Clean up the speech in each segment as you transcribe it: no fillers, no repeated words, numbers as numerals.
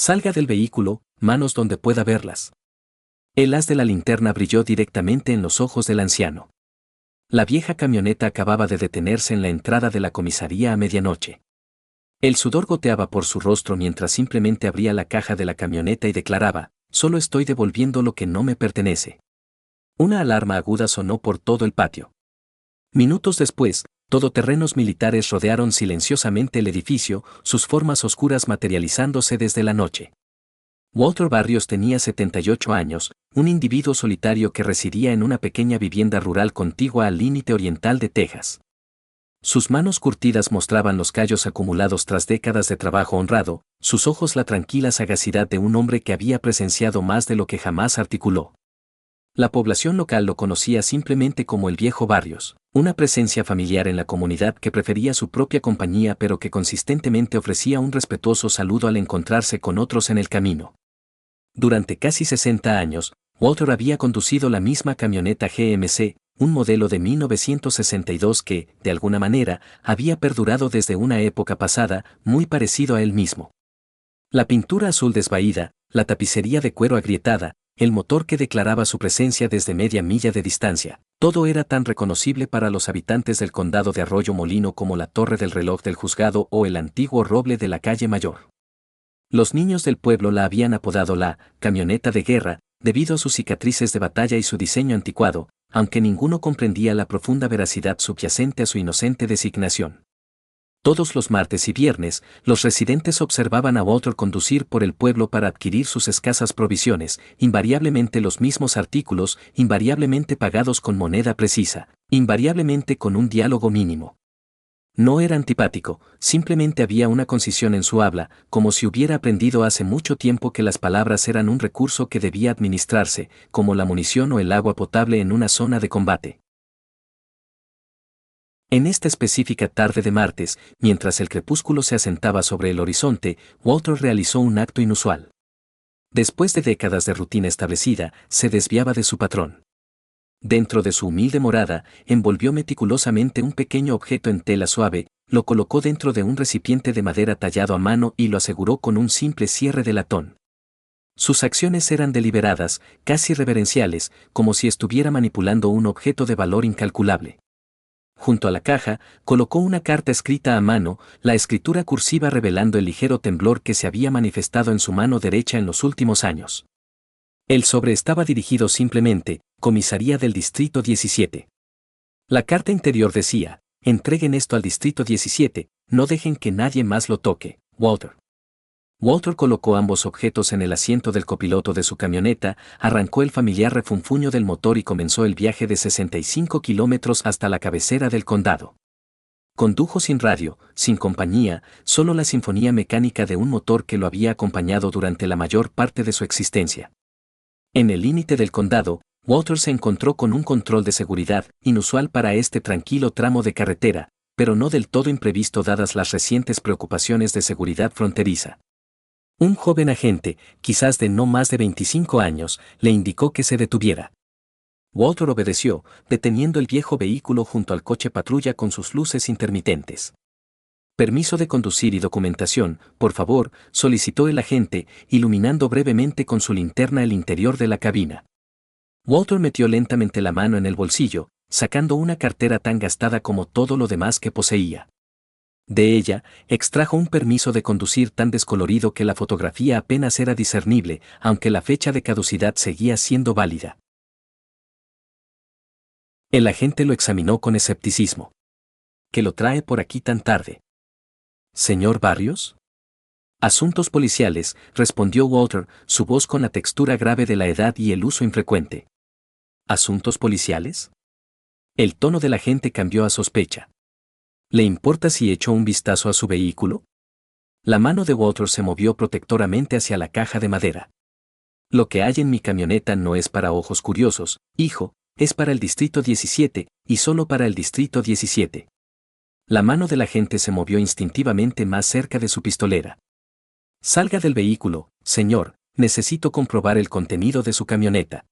Salga del vehículo, manos donde pueda verlas. El haz de la linterna brilló directamente en los ojos del anciano. La vieja camioneta acababa de detenerse en la entrada de la comisaría a medianoche. El sudor goteaba por su rostro mientras simplemente abría la caja de la camioneta y declaraba: solo estoy devolviendo lo que no me pertenece. Una alarma aguda sonó por todo el patio. Minutos después, todoterrenos militares rodearon silenciosamente el edificio, sus formas oscuras materializándose desde la noche. Walter Barrios tenía 78 años, un individuo solitario que residía en una pequeña vivienda rural contigua al límite oriental de Texas. Sus manos curtidas mostraban los callos acumulados tras décadas de trabajo honrado, sus ojos la tranquila sagacidad de un hombre que había presenciado más de lo que jamás articuló. La población local lo conocía simplemente como el viejo Barrios, una presencia familiar en la comunidad que prefería su propia compañía pero que consistentemente ofrecía un respetuoso saludo al encontrarse con otros en el camino. Durante casi 60 años, Walter había conducido la misma camioneta GMC, un modelo de 1962 que, de alguna manera, había perdurado desde una época pasada, muy parecido a él mismo. La pintura azul desvaída, la tapicería de cuero agrietada, el motor que declaraba su presencia desde media milla de distancia, todo era tan reconocible para los habitantes del condado de Arroyo Molino como la torre del reloj del juzgado o el antiguo roble de la calle Mayor. Los niños del pueblo la habían apodado la camioneta de guerra, debido a sus cicatrices de batalla y su diseño anticuado, aunque ninguno comprendía la profunda veracidad subyacente a su inocente designación. Todos los martes y viernes, los residentes observaban a Walter conducir por el pueblo para adquirir sus escasas provisiones, invariablemente los mismos artículos, invariablemente pagados con moneda precisa, invariablemente con un diálogo mínimo. No era antipático, simplemente había una concisión en su habla, como si hubiera aprendido hace mucho tiempo que las palabras eran un recurso que debía administrarse, como la munición o el agua potable en una zona de combate. En esta específica tarde de martes, mientras el crepúsculo se asentaba sobre el horizonte, Walter realizó un acto inusual. Después de décadas de rutina establecida, se desviaba de su patrón. Dentro de su humilde morada, envolvió meticulosamente un pequeño objeto en tela suave, lo colocó dentro de un recipiente de madera tallado a mano y lo aseguró con un simple cierre de latón. Sus acciones eran deliberadas, casi reverenciales, como si estuviera manipulando un objeto de valor incalculable. Junto a la caja, colocó una carta escrita a mano, la escritura cursiva revelando el ligero temblor que se había manifestado en su mano derecha en los últimos años. El sobre estaba dirigido simplemente: Comisaría del Distrito 17. La carta interior decía: entreguen esto al Distrito 17, no dejen que nadie más lo toque, Walter. Walter colocó ambos objetos en el asiento del copiloto de su camioneta, arrancó el familiar refunfuño del motor y comenzó el viaje de 65 kilómetros hasta la cabecera del condado. Condujo sin radio, sin compañía, solo la sinfonía mecánica de un motor que lo había acompañado durante la mayor parte de su existencia. En el límite del condado, Walter se encontró con un control de seguridad, inusual para este tranquilo tramo de carretera, pero no del todo imprevisto dadas las recientes preocupaciones de seguridad fronteriza. Un joven agente, quizás de no más de 25 años, le indicó que se detuviera. Walter obedeció, deteniendo el viejo vehículo junto al coche patrulla con sus luces intermitentes. Permiso de conducir y documentación, por favor, solicitó el agente, iluminando brevemente con su linterna el interior de la cabina. Walter metió lentamente la mano en el bolsillo, sacando una cartera tan gastada como todo lo demás que poseía. De ella, extrajo un permiso de conducir tan descolorido que la fotografía apenas era discernible, aunque la fecha de caducidad seguía siendo válida. El agente lo examinó con escepticismo. ¿Qué lo trae por aquí tan tarde? ¿Señor Barrios? Asuntos policiales, respondió Walter, su voz con la textura grave de la edad y el uso infrecuente. ¿Asuntos policiales? El tono del agente cambió a sospecha. ¿Le importa si echo un vistazo a su vehículo? La mano de Walter se movió protectoramente hacia la caja de madera. Lo que hay en mi camioneta no es para ojos curiosos, hijo, es para el Distrito 17, y solo para el Distrito 17. La mano del agente se movió instintivamente más cerca de su pistolera. Salga del vehículo, señor, necesito comprobar el contenido de su camioneta.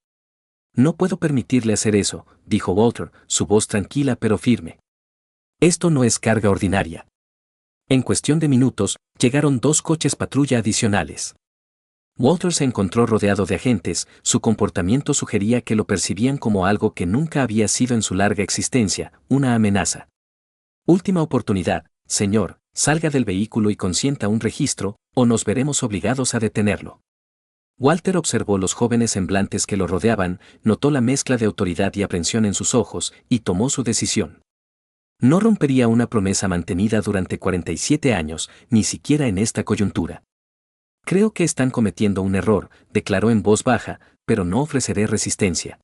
No puedo permitirle hacer eso, dijo Walter, su voz tranquila pero firme. Esto no es carga ordinaria. En cuestión de minutos, llegaron 2 coches patrulla adicionales. Walter se encontró rodeado de agentes, su comportamiento sugería que lo percibían como algo que nunca había sido en su larga existencia, una amenaza. Última oportunidad, señor, salga del vehículo y consienta un registro, o nos veremos obligados a detenerlo. Walter observó los jóvenes semblantes que lo rodeaban, notó la mezcla de autoridad y aprensión en sus ojos, y tomó su decisión. No rompería una promesa mantenida durante 47 años, ni siquiera en esta coyuntura. Creo que están cometiendo un error, declaró en voz baja, pero no ofreceré resistencia.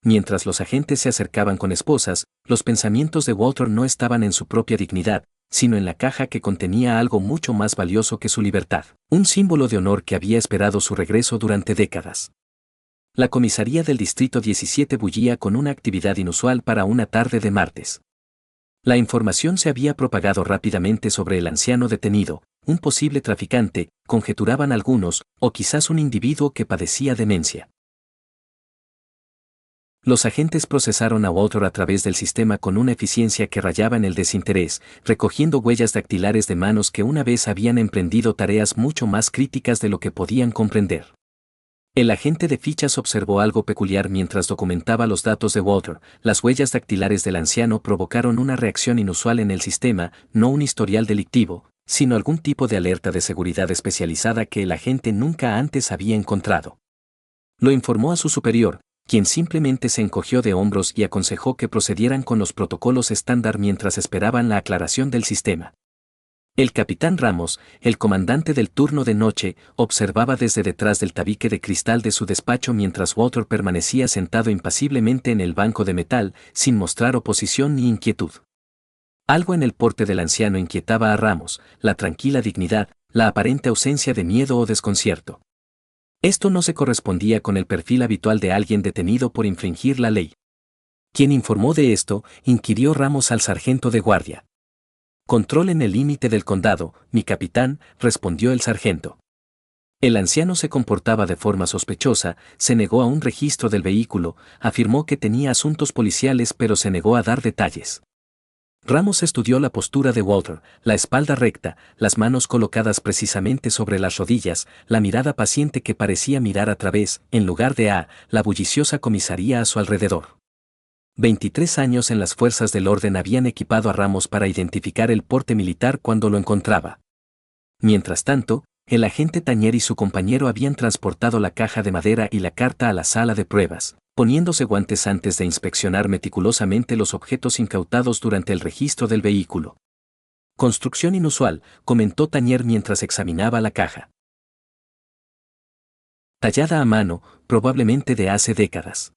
Mientras los agentes se acercaban con esposas, los pensamientos de Walter no estaban en su propia dignidad, sino en la caja que contenía algo mucho más valioso que su libertad, un símbolo de honor que había esperado su regreso durante décadas. La comisaría del Distrito 17 bullía con una actividad inusual para una tarde de martes. La información se había propagado rápidamente sobre el anciano detenido, un posible traficante, conjeturaban algunos, o quizás un individuo que padecía demencia. Los agentes procesaron a Walter a través del sistema con una eficiencia que rayaba en el desinterés, recogiendo huellas dactilares de manos que una vez habían emprendido tareas mucho más críticas de lo que podían comprender. El agente de fichas observó algo peculiar mientras documentaba los datos de Walter. Las huellas dactilares del anciano provocaron una reacción inusual en el sistema, no un historial delictivo, sino algún tipo de alerta de seguridad especializada que el agente nunca antes había encontrado. Lo informó a su superior, quien simplemente se encogió de hombros y aconsejó que procedieran con los protocolos estándar mientras esperaban la aclaración del sistema. El capitán Ramos, el comandante del turno de noche, observaba desde detrás del tabique de cristal de su despacho mientras Walter permanecía sentado impasiblemente en el banco de metal, sin mostrar oposición ni inquietud. Algo en el porte del anciano inquietaba a Ramos, la tranquila dignidad, la aparente ausencia de miedo o desconcierto. Esto no se correspondía con el perfil habitual de alguien detenido por infringir la ley. ¿Quién informó de esto?, inquirió Ramos al sargento de guardia. Controlen el límite del condado, mi capitán, respondió el sargento. El anciano se comportaba de forma sospechosa, se negó a un registro del vehículo, afirmó que tenía asuntos policiales pero se negó a dar detalles. Ramos estudió la postura de Walter, la espalda recta, las manos colocadas precisamente sobre las rodillas, la mirada paciente que parecía mirar a través, en lugar de la bulliciosa comisaría a su alrededor. 23 años en las fuerzas del orden habían equipado a Ramos para identificar el porte militar cuando lo encontraba. Mientras tanto, el agente Tañer y su compañero habían transportado la caja de madera y la carta a la sala de pruebas, poniéndose guantes antes de inspeccionar meticulosamente los objetos incautados durante el registro del vehículo. Construcción inusual, comentó Tañer mientras examinaba la caja. Tallada a mano, probablemente de hace décadas.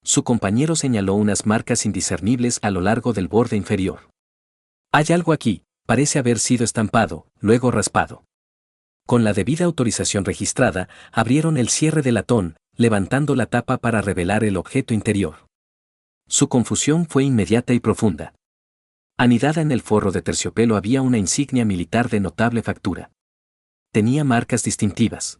Su compañero señaló unas marcas indiscernibles a lo largo del borde inferior. Hay algo aquí, parece haber sido estampado, luego raspado. Con la debida autorización registrada, abrieron el cierre de latón, levantando la tapa para revelar el objeto interior. Su confusión fue inmediata y profunda. Anidada en el forro de terciopelo había una insignia militar de notable factura. Tenía marcas distintivas.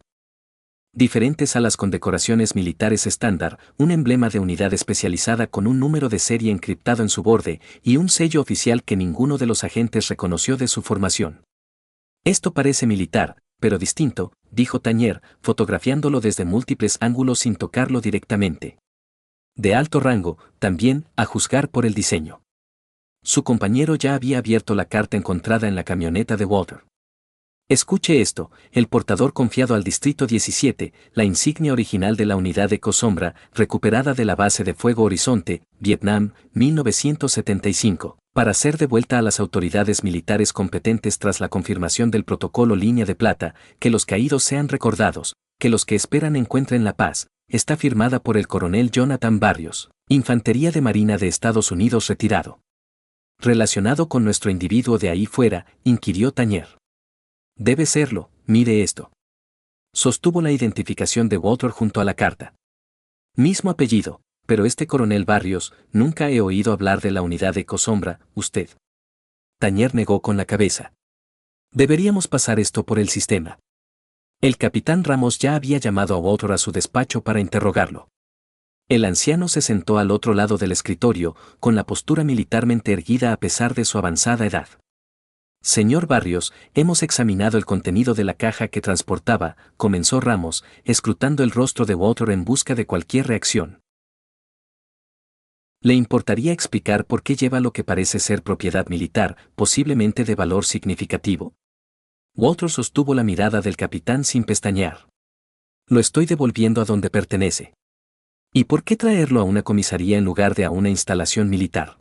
Diferentes a las condecoraciones militares estándar, un emblema de unidad especializada con un número de serie encriptado en su borde y un sello oficial que ninguno de los agentes reconoció de su formación. Esto parece militar, pero distinto, dijo Tañer, fotografiándolo desde múltiples ángulos sin tocarlo directamente. De alto rango, también, a juzgar por el diseño. Su compañero ya había abierto la carta encontrada en la camioneta de Walter. Escuche esto, el portador confiado al Distrito 17, la insignia original de la unidad de Cosombra, recuperada de la base de Fuego Horizonte, Vietnam, 1975, para ser devuelta a las autoridades militares competentes tras la confirmación del protocolo Línea de Plata, que los caídos sean recordados, que los que esperan encuentren la paz, está firmada por el coronel Jonathan Barrios, Infantería de Marina de Estados Unidos retirado. Relacionado con nuestro individuo de ahí fuera, inquirió Tañer. Debe serlo, mire esto. Sostuvo la identificación de Walter junto a la carta. Mismo apellido, pero este coronel Barrios, nunca he oído hablar de la unidad de Cosombra, usted. Tañer negó con la cabeza. Deberíamos pasar esto por el sistema. El capitán Ramos ya había llamado a Walter a su despacho para interrogarlo. El anciano se sentó al otro lado del escritorio, con la postura militarmente erguida a pesar de su avanzada edad. Señor Barrios, hemos examinado el contenido de la caja que transportaba, comenzó Ramos, escrutando el rostro de Walter en busca de cualquier reacción. ¿Le importaría explicar por qué lleva lo que parece ser propiedad militar, posiblemente de valor significativo? Walter sostuvo la mirada del capitán sin pestañear. Lo estoy devolviendo a donde pertenece. ¿Y por qué traerlo a una comisaría en lugar de a una instalación militar?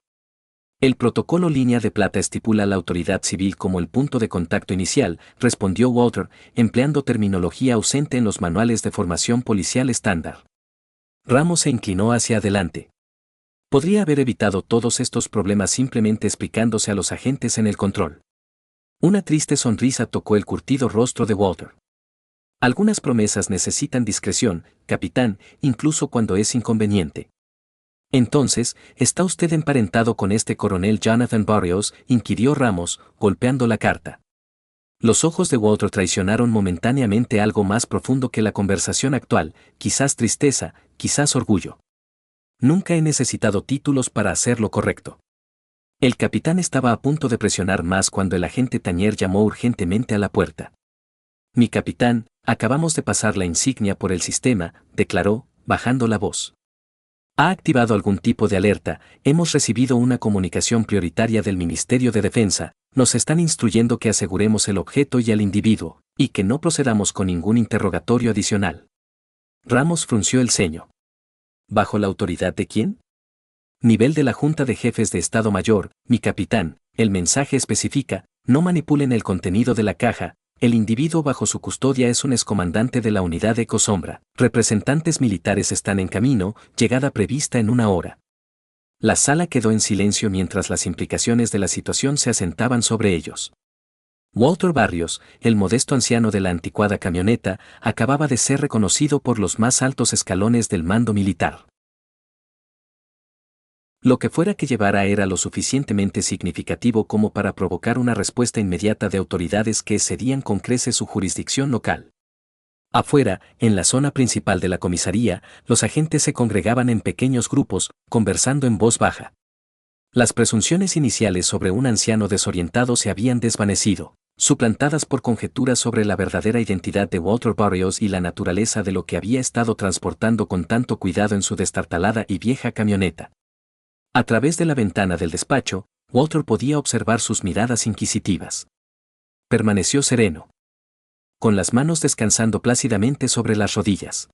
El protocolo Línea de Plata estipula la autoridad civil como el punto de contacto inicial, respondió Walter, empleando terminología ausente en los manuales de formación policial estándar. Ramos se inclinó hacia adelante. Podría haber evitado todos estos problemas simplemente explicándose a los agentes en el control. Una triste sonrisa tocó el curtido rostro de Walter. Algunas promesas necesitan discreción, capitán, incluso cuando es inconveniente. Entonces, ¿está usted emparentado con este coronel Jonathan Barrios?, inquirió Ramos, golpeando la carta. Los ojos de Walter traicionaron momentáneamente algo más profundo que la conversación actual, quizás tristeza, quizás orgullo. Nunca he necesitado títulos para hacer lo correcto. El capitán estaba a punto de presionar más cuando el agente Tañer llamó urgentemente a la puerta. Mi capitán, acabamos de pasar la insignia por el sistema, declaró, bajando la voz. ¿Ha activado algún tipo de alerta? Hemos recibido una comunicación prioritaria del Ministerio de Defensa, nos están instruyendo que aseguremos el objeto y al individuo, y que no procedamos con ningún interrogatorio adicional. Ramos frunció el ceño. ¿Bajo la autoridad de quién? Nivel de la Junta de Jefes de Estado Mayor, mi capitán, el mensaje especifica, no manipulen el contenido de la caja, el individuo bajo su custodia es un excomandante de la unidad Ecosombra, representantes militares están en camino, llegada prevista en 1 hora. La sala quedó en silencio mientras las implicaciones de la situación se asentaban sobre ellos. Walter Barrios, el modesto anciano de la anticuada camioneta, acababa de ser reconocido por los más altos escalones del mando militar. Lo que fuera que llevara era lo suficientemente significativo como para provocar una respuesta inmediata de autoridades que excedían con creces su jurisdicción local. Afuera, en la zona principal de la comisaría, los agentes se congregaban en pequeños grupos, conversando en voz baja. Las presunciones iniciales sobre un anciano desorientado se habían desvanecido, suplantadas por conjeturas sobre la verdadera identidad de Walter Barrios y la naturaleza de lo que había estado transportando con tanto cuidado en su destartalada y vieja camioneta. A través de la ventana del despacho, Walter podía observar sus miradas inquisitivas. Permaneció sereno, con las manos descansando plácidamente sobre las rodillas.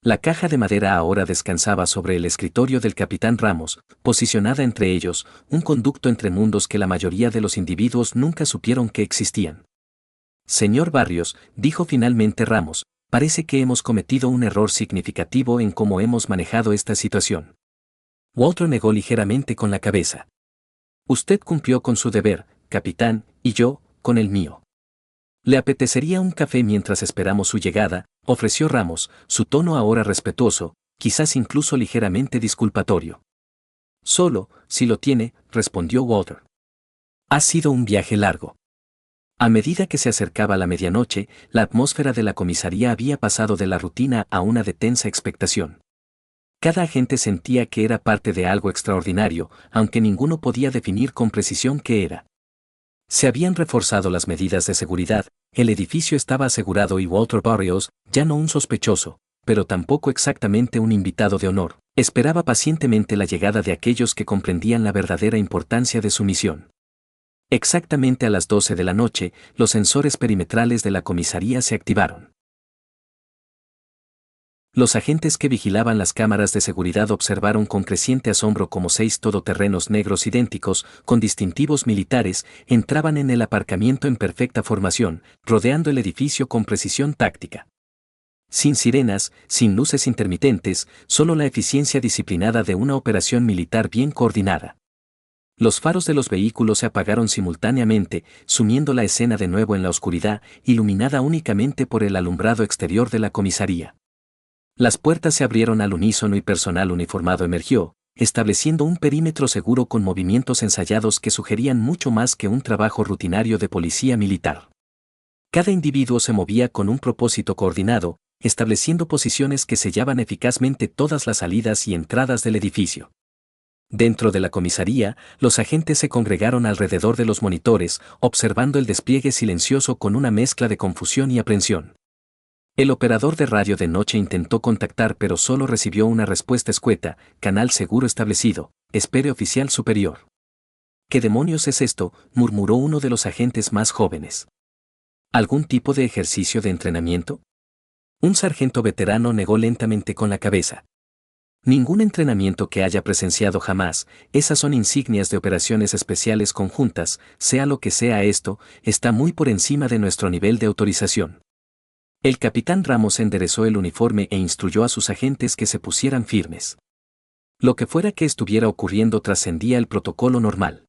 La caja de madera ahora descansaba sobre el escritorio del capitán Ramos, posicionada entre ellos, un conducto entre mundos que la mayoría de los individuos nunca supieron que existían. Señor Barrios, dijo finalmente Ramos, parece que hemos cometido un error significativo en cómo hemos manejado esta situación. Walter negó ligeramente con la cabeza. Usted cumplió con su deber, capitán, y yo, con el mío. ¿Le apetecería un café mientras esperamos su llegada?, ofreció Ramos, su tono ahora respetuoso, quizás incluso ligeramente disculpatorio. Solo, si lo tiene, respondió Walter. Ha sido un viaje largo. A medida que se acercaba la medianoche, la atmósfera de la comisaría había pasado de la rutina a una de tensa expectación. Cada agente sentía que era parte de algo extraordinario, aunque ninguno podía definir con precisión qué era. Se habían reforzado las medidas de seguridad, el edificio estaba asegurado y Walter Barrios, ya no un sospechoso, pero tampoco exactamente un invitado de honor, esperaba pacientemente la llegada de aquellos que comprendían la verdadera importancia de su misión. Exactamente a las 12 de la noche, los sensores perimetrales de la comisaría se activaron. Los agentes que vigilaban las cámaras de seguridad observaron con creciente asombro cómo 6 todoterrenos negros idénticos, con distintivos militares, entraban en el aparcamiento en perfecta formación, rodeando el edificio con precisión táctica. Sin sirenas, sin luces intermitentes, solo la eficiencia disciplinada de una operación militar bien coordinada. Los faros de los vehículos se apagaron simultáneamente, sumiendo la escena de nuevo en la oscuridad, iluminada únicamente por el alumbrado exterior de la comisaría. Las puertas se abrieron al unísono y personal uniformado emergió, estableciendo un perímetro seguro con movimientos ensayados que sugerían mucho más que un trabajo rutinario de policía militar. Cada individuo se movía con un propósito coordinado, estableciendo posiciones que sellaban eficazmente todas las salidas y entradas del edificio. Dentro de la comisaría, los agentes se congregaron alrededor de los monitores, observando el despliegue silencioso con una mezcla de confusión y aprensión. El operador de radio de noche intentó contactar pero solo recibió una respuesta escueta: canal seguro establecido, espere oficial superior. ¿Qué demonios es esto?, murmuró uno de los agentes más jóvenes. ¿Algún tipo de ejercicio de entrenamiento? Un sargento veterano negó lentamente con la cabeza. Ningún entrenamiento que haya presenciado jamás, esas son insignias de operaciones especiales conjuntas, sea lo que sea esto, está muy por encima de nuestro nivel de autorización. El capitán Ramos enderezó el uniforme e instruyó a sus agentes que se pusieran firmes. Lo que fuera que estuviera ocurriendo trascendía el protocolo normal.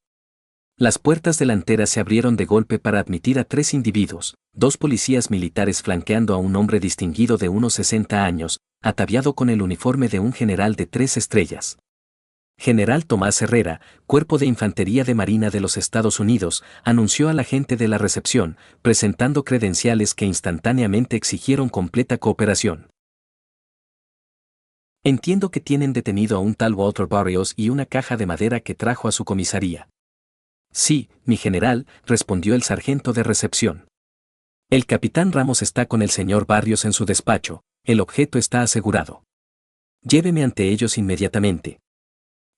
Las puertas delanteras se abrieron de golpe para admitir a 3 individuos, 2 policías militares flanqueando a un hombre distinguido de unos 60 años, ataviado con el uniforme de un general de 3 estrellas. General Tomás Herrera, Cuerpo de Infantería de Marina de los Estados Unidos, anunció al agente de la recepción, presentando credenciales que instantáneamente exigieron completa cooperación. Entiendo que tienen detenido a un tal Walter Barrios y una caja de madera que trajo a su comisaría. Sí, mi general, respondió el sargento de recepción. El capitán Ramos está con el señor Barrios en su despacho, el objeto está asegurado. Lléveme ante ellos inmediatamente.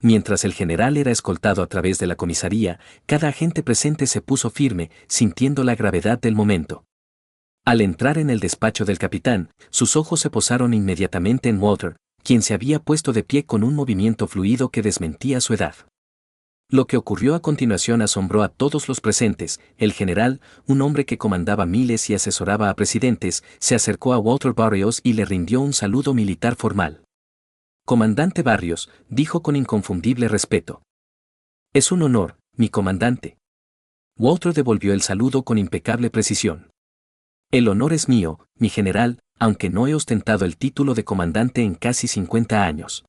Mientras el general era escoltado a través de la comisaría, cada agente presente se puso firme, sintiendo la gravedad del momento. Al entrar en el despacho del capitán, sus ojos se posaron inmediatamente en Walter, quien se había puesto de pie con un movimiento fluido que desmentía su edad. Lo que ocurrió a continuación asombró a todos los presentes. El general, un hombre que comandaba miles y asesoraba a presidentes, se acercó a Walter Barrios y le rindió un saludo militar formal. Comandante Barrios, dijo con inconfundible respeto. Es un honor, mi comandante. Walter devolvió el saludo con impecable precisión. El honor es mío, mi general, aunque no he ostentado el título de comandante en casi 50 años.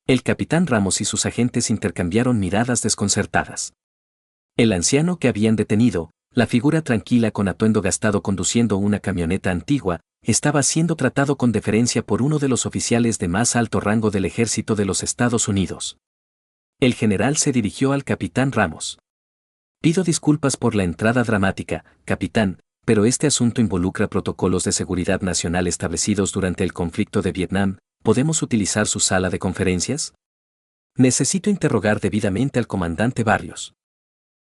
El capitán Ramos y sus agentes intercambiaron miradas desconcertadas. El anciano que habían detenido, la figura tranquila con atuendo gastado conduciendo una camioneta antigua, estaba siendo tratado con deferencia por uno de los oficiales de más alto rango del ejército de los Estados Unidos. El general se dirigió al capitán Ramos. Pido disculpas por la entrada dramática, capitán, pero este asunto involucra protocolos de seguridad nacional establecidos durante el conflicto de Vietnam. ¿Podemos utilizar su sala de conferencias? Necesito interrogar debidamente al comandante Barrios.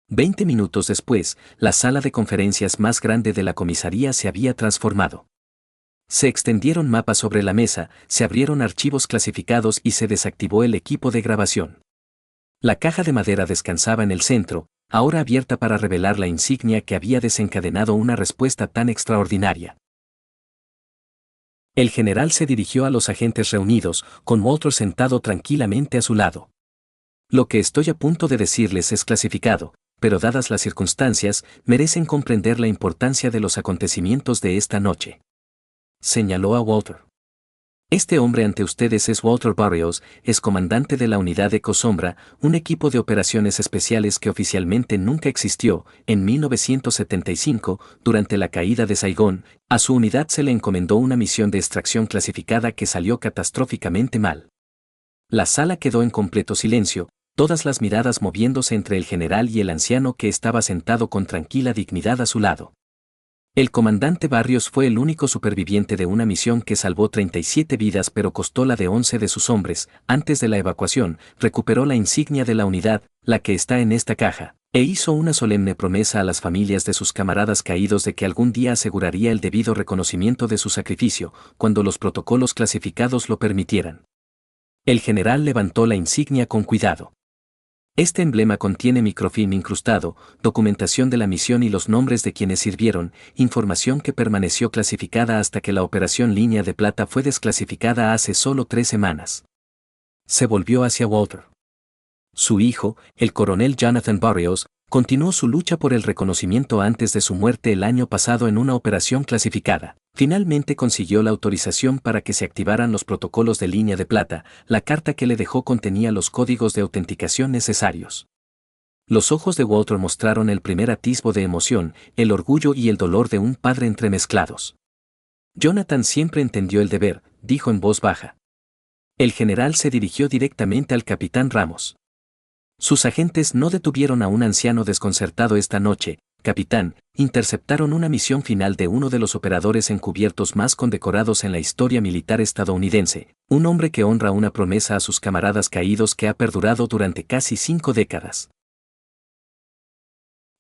20 minutos después, la sala de conferencias más grande de la comisaría se había transformado. Se extendieron mapas sobre la mesa, se abrieron archivos clasificados y se desactivó el equipo de grabación. La caja de madera descansaba en el centro, ahora abierta para revelar la insignia que había desencadenado una respuesta tan extraordinaria. El general se dirigió a los agentes reunidos, con Walter sentado tranquilamente a su lado. Lo que estoy a punto de decirles es clasificado, pero dadas las circunstancias, merecen comprender la importancia de los acontecimientos de esta noche. Señaló a Walter. Este hombre ante ustedes es Walter Barrios, es comandante de la unidad Eco Sombra, un equipo de operaciones especiales que oficialmente nunca existió. En 1975, durante la caída de Saigón, a su unidad se le encomendó una misión de extracción clasificada que salió catastróficamente mal. La sala quedó en completo silencio, todas las miradas moviéndose entre el general y el anciano que estaba sentado con tranquila dignidad a su lado. El comandante Barrios fue el único superviviente de una misión que salvó 37 vidas pero costó la de 11 de sus hombres. Antes de la evacuación, recuperó la insignia de la unidad, la que está en esta caja, e hizo una solemne promesa a las familias de sus camaradas caídos de que algún día aseguraría el debido reconocimiento de su sacrificio, cuando los protocolos clasificados lo permitieran. El general levantó la insignia con cuidado. Este emblema contiene microfilm incrustado, documentación de la misión y los nombres de quienes sirvieron, información que permaneció clasificada hasta que la operación Línea de Plata fue desclasificada hace solo 3 semanas. Se volvió hacia Walter. Su hijo, el coronel Jonathan Barrios, continuó su lucha por el reconocimiento antes de su muerte el año pasado en una operación clasificada. Finalmente consiguió la autorización para que se activaran los protocolos de Línea de Plata. La carta que le dejó contenía los códigos de autenticación necesarios. Los ojos de Walter mostraron el primer atisbo de emoción, el orgullo y el dolor de un padre entremezclados. Jonathan siempre entendió el deber, dijo en voz baja. El general se dirigió directamente al capitán Ramos. Sus agentes no detuvieron a un anciano desconcertado esta noche, capitán, interceptaron una misión final de uno de los operadores encubiertos más condecorados en la historia militar estadounidense, un hombre que honra una promesa a sus camaradas caídos que ha perdurado durante casi 5 décadas.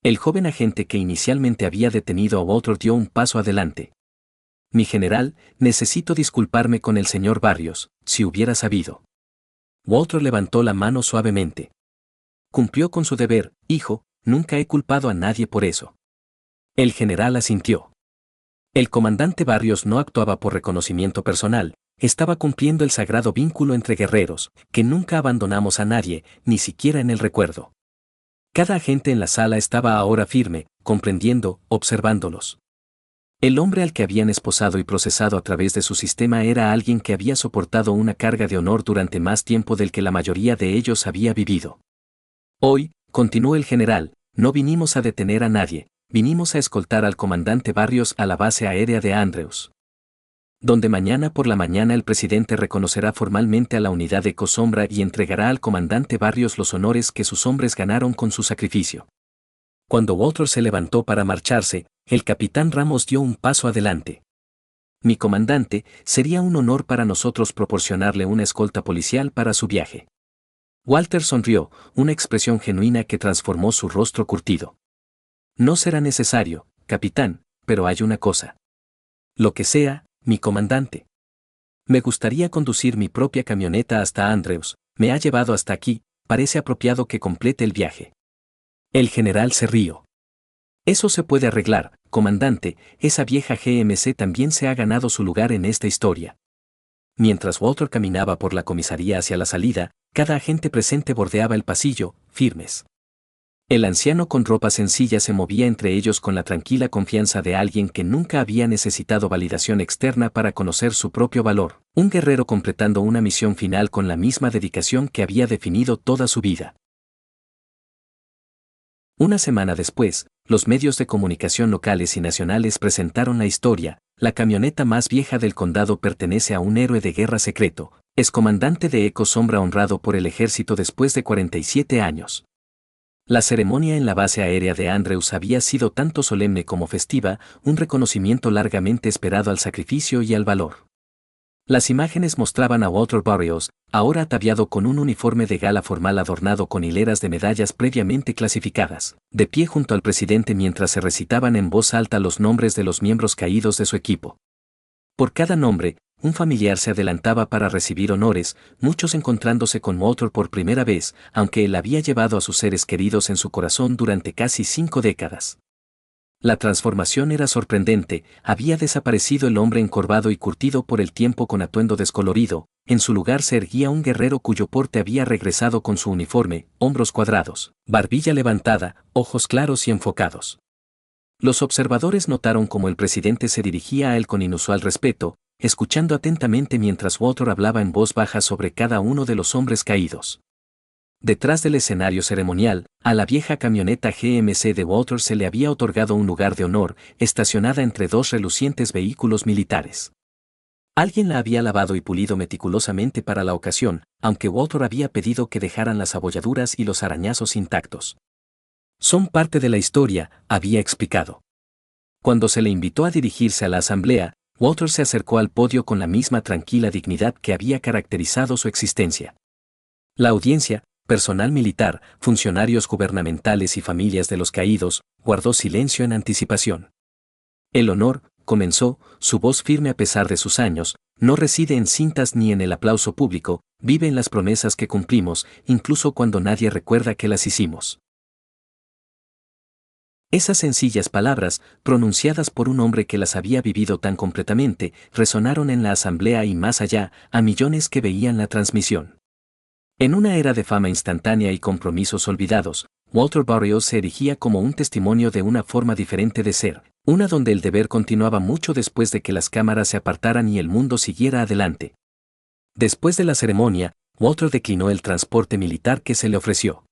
El joven agente que inicialmente había detenido a Walter dio un paso adelante. Mi general, necesito disculparme con el señor Barrios, si hubiera sabido. Walter levantó la mano suavemente. Cumplió con su deber, hijo, nunca he culpado a nadie por eso. El general asintió. El comandante Barrios no actuaba por reconocimiento personal, estaba cumpliendo el sagrado vínculo entre guerreros, que nunca abandonamos a nadie, ni siquiera en el recuerdo. Cada agente en la sala estaba ahora firme, comprendiendo, observándolos. El hombre al que habían esposado y procesado a través de su sistema era alguien que había soportado una carga de honor durante más tiempo del que la mayoría de ellos había vivido. Hoy, continuó el general, no vinimos a detener a nadie, vinimos a escoltar al comandante Barrios a la base aérea de Andrews, donde mañana por la mañana el presidente reconocerá formalmente a la unidad de Eco Sombra y entregará al comandante Barrios los honores que sus hombres ganaron con su sacrificio. Cuando Walter se levantó para marcharse, el capitán Ramos dio un paso adelante. Mi comandante, sería un honor para nosotros proporcionarle una escolta policial para su viaje. Walter sonrió, una expresión genuina que transformó su rostro curtido. No será necesario, capitán, pero hay una cosa. Lo que sea, mi comandante. Me gustaría conducir mi propia camioneta hasta Andrews, me ha llevado hasta aquí, parece apropiado que complete el viaje. El general se rió. Eso se puede arreglar, comandante, esa vieja GMC también se ha ganado su lugar en esta historia. Mientras Walter caminaba por la comisaría hacia la salida, cada agente presente bordeaba el pasillo, firmes. El anciano con ropa sencilla se movía entre ellos con la tranquila confianza de alguien que nunca había necesitado validación externa para conocer su propio valor, un guerrero completando una misión final con la misma dedicación que había definido toda su vida. Una semana después, los medios de comunicación locales y nacionales presentaron la historia. La camioneta más vieja del condado pertenece a un héroe de guerra secreto, excomandante de Eco Sombra honrado por el ejército después de 47 años. La ceremonia en la base aérea de Andrews había sido tanto solemne como festiva, un reconocimiento largamente esperado al sacrificio y al valor. Las imágenes mostraban a Walter Barrios, ahora ataviado con un uniforme de gala formal adornado con hileras de medallas previamente clasificadas, de pie junto al presidente mientras se recitaban en voz alta los nombres de los miembros caídos de su equipo. Por cada nombre, un familiar se adelantaba para recibir honores, muchos encontrándose con Walter por primera vez, aunque él había llevado a sus seres queridos en su corazón durante casi 5 décadas. La transformación era sorprendente, había desaparecido el hombre encorvado y curtido por el tiempo con atuendo descolorido, en su lugar se erguía un guerrero cuyo porte había regresado con su uniforme, hombros cuadrados, barbilla levantada, ojos claros y enfocados. Los observadores notaron cómo el presidente se dirigía a él con inusual respeto, escuchando atentamente mientras Walter hablaba en voz baja sobre cada uno de los hombres caídos. Detrás del escenario ceremonial, a la vieja camioneta GMC de Walter se le había otorgado un lugar de honor, estacionada entre dos relucientes vehículos militares. Alguien la había lavado y pulido meticulosamente para la ocasión, aunque Walter había pedido que dejaran las abolladuras y los arañazos intactos. Son parte de la historia, había explicado. Cuando se le invitó a dirigirse a la asamblea, Walter se acercó al podio con la misma tranquila dignidad que había caracterizado su existencia. La audiencia, personal militar, funcionarios gubernamentales y familias de los caídos, guardó silencio en anticipación. El honor, comenzó, su voz firme a pesar de sus años, no reside en cintas ni en el aplauso público, vive en las promesas que cumplimos, incluso cuando nadie recuerda que las hicimos. Esas sencillas palabras, pronunciadas por un hombre que las había vivido tan completamente, resonaron en la asamblea y más allá, a millones que veían la transmisión. En una era de fama instantánea y compromisos olvidados, Walter Barrios se erigía como un testimonio de una forma diferente de ser, una donde el deber continuaba mucho después de que las cámaras se apartaran y el mundo siguiera adelante. Después de la ceremonia, Walter declinó el transporte militar que se le ofreció.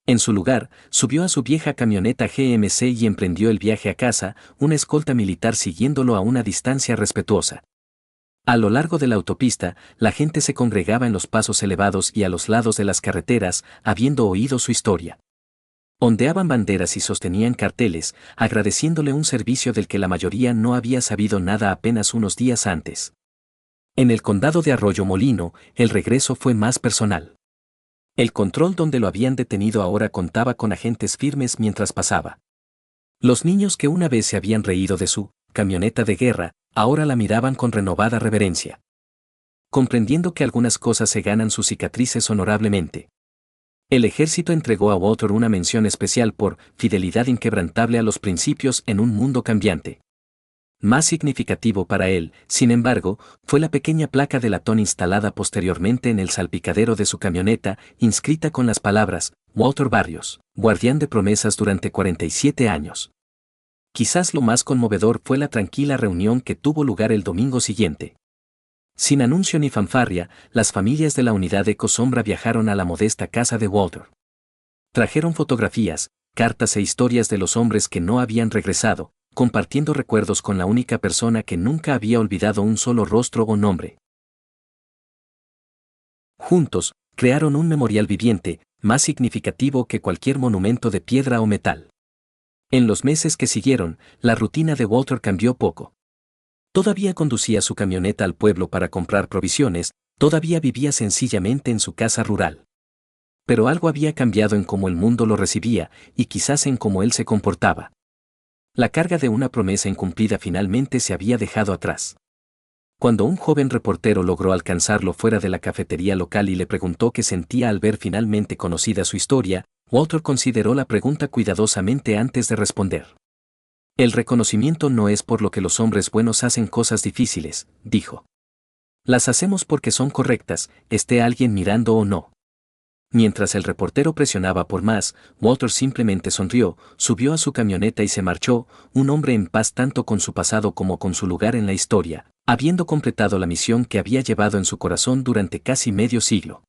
En su lugar, subió a su vieja camioneta GMC y emprendió el viaje a casa, una escolta militar siguiéndolo a una distancia respetuosa. A lo largo de la autopista, la gente se congregaba en los pasos elevados y a los lados de las carreteras, habiendo oído su historia. Ondeaban banderas y sostenían carteles, agradeciéndole un servicio del que la mayoría no había sabido nada apenas unos días antes. En el condado de Arroyo Molino, el regreso fue más personal. El control donde lo habían detenido ahora contaba con agentes firmes mientras pasaba. Los niños que una vez se habían reído de su camioneta de guerra, ahora la miraban con renovada reverencia. Comprendiendo que algunas cosas se ganan sus cicatrices honorablemente. El ejército entregó a Walter una mención especial por fidelidad inquebrantable a los principios en un mundo cambiante. Más significativo para él, sin embargo, fue la pequeña placa de latón instalada posteriormente en el salpicadero de su camioneta, inscrita con las palabras, Walter Barrios, guardián de promesas durante 47 años. Quizás lo más conmovedor fue la tranquila reunión que tuvo lugar el domingo siguiente. Sin anuncio ni fanfarria, las familias de la unidad Eco Sombra viajaron a la modesta casa de Walter. Trajeron fotografías, cartas e historias de los hombres que no habían regresado, compartiendo recuerdos con la única persona que nunca había olvidado un solo rostro o nombre. Juntos, crearon un memorial viviente, más significativo que cualquier monumento de piedra o metal. En los meses que siguieron, la rutina de Walter cambió poco. Todavía conducía su camioneta al pueblo para comprar provisiones, todavía vivía sencillamente en su casa rural. Pero algo había cambiado en cómo el mundo lo recibía, y quizás en cómo él se comportaba. La carga de una promesa incumplida finalmente se había dejado atrás. Cuando un joven reportero logró alcanzarlo fuera de la cafetería local y le preguntó qué sentía al ver finalmente conocida su historia, Walter consideró la pregunta cuidadosamente antes de responder. El reconocimiento no es por lo que los hombres buenos hacen cosas difíciles, dijo. Las hacemos porque son correctas, esté alguien mirando o no. Mientras el reportero presionaba por más, Walter simplemente sonrió, subió a su camioneta y se marchó, un hombre en paz tanto con su pasado como con su lugar en la historia, habiendo completado la misión que había llevado en su corazón durante casi medio siglo.